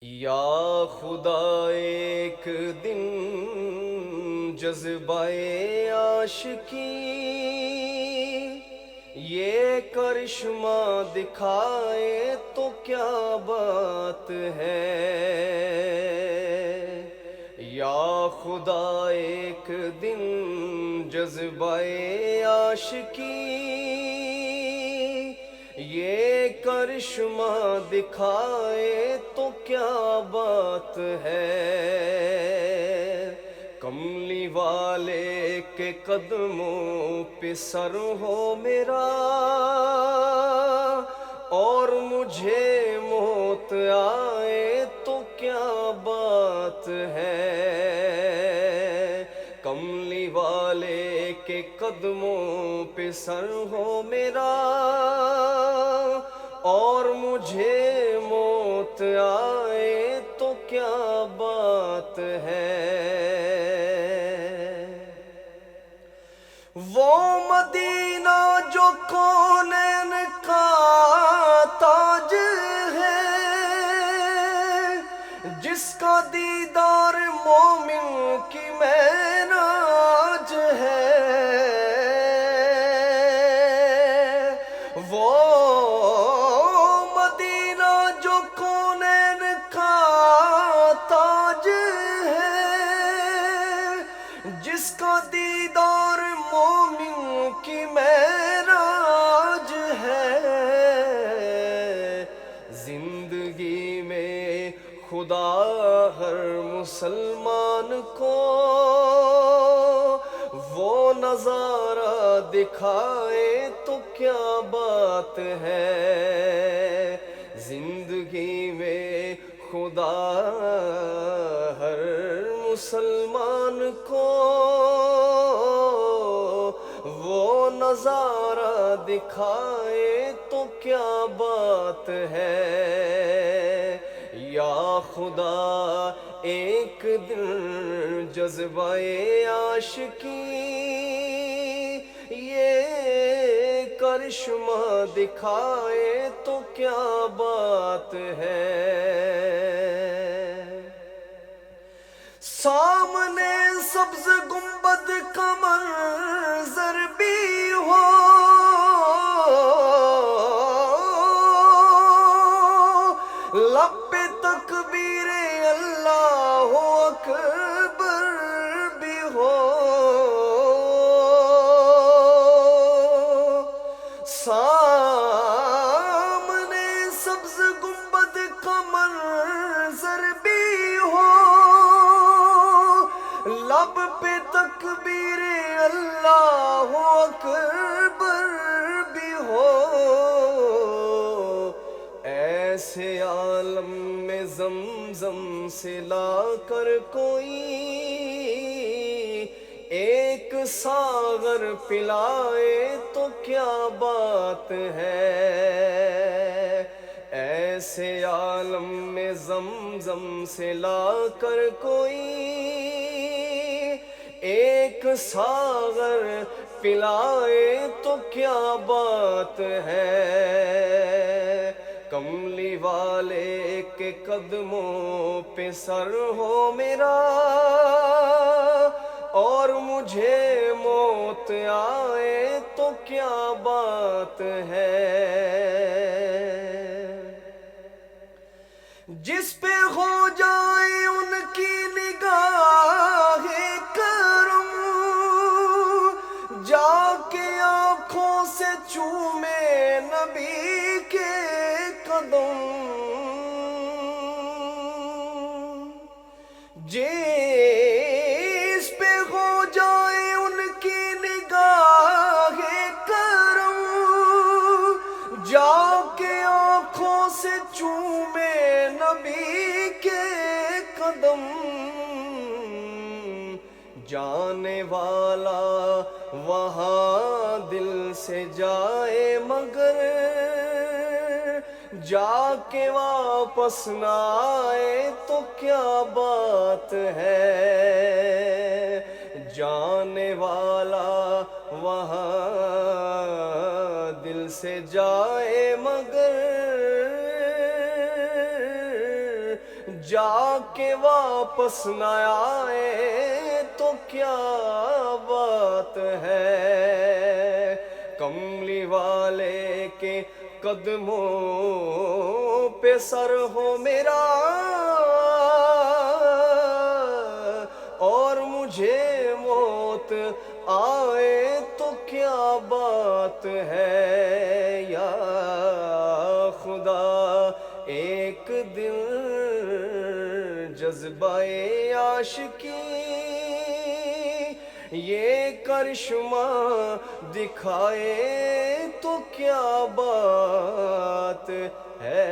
یا خدا ایک دن جذبہ عاشقی یہ کرشمہ دکھائے تو کیا بات ہے۔ یا خدا ایک دن جذبہ عاشقی یہ کرشمہ دکھائے تو کیا بات ہے۔ کملی والے کے قدموں پہ سر ہو میرا اور مجھے موت آئے تو کیا بات ہے۔ کملی والے کے قدموں پہ سر ہو میرا اور مجھے موت آئے تو کیا بات ہے۔ وہ مدینہ جو کونین کا تاج ہے، جس کا دیدار مومن کی معراج ہے، وہ مدینہ جو کونین کا تاج ہے، جس کا دیدار مومن کی معراج ہے۔ زندگی میں خدا ہر مسلمان کو وہ نظارہ دکھائے تو کیا بات ہے۔ زندگی میں خدا ہر مسلمان کو وہ نظارہ دکھائے تو کیا بات ہے۔ یا خدا ایک دن جذبہ عاشقی یہ کرشمہ دکھائے تو کیا بات ہے۔ سامنے سبز گنبد کا منظر بھی ہو، لب پہ تکبیر اللہ اکبر بھی ہو، سامنے سبز گنبد کا منظر بھی ہو، لب پہ تکبیر اللہ اکبر بھی ہو، ایسے عالم میں زمزم سے لا کر کوئی ایک ساغر پلائے تو کیا بات ہے۔ ایسے عالم میں زمزم سے لا کر کوئی ایک ساغر پلائے تو کیا بات ہے۔ کملی والے کے قدموں پہ سر ہو میرا اور مجھے موت آئے تو کیا بات ہے۔ جس پہ ہو جائے ان کی نگاہ کرم، جا کے آنکھوں سے چومے نبی کے قدم، جس پہ ہو جائے ان کی نگاہ کرم، جا کے آنکھوں سے چومے نبی کے قدم، جانے والا وہاں دل سے جائے مگر جا کے واپس نہ آئے تو کیا بات ہے۔ جانے والا وہاں دل سے جائے مگر جا کے واپس نہ آئے تو کیا بات ہے، کملی والے کے قدموں پہ سر ہو میرا اور مجھے موت آئے تو کیا بات ہے، یا خدا ایک دن جذبہ عاشقی یہ کرشمہ دکھائے تو کیا بات ہے۔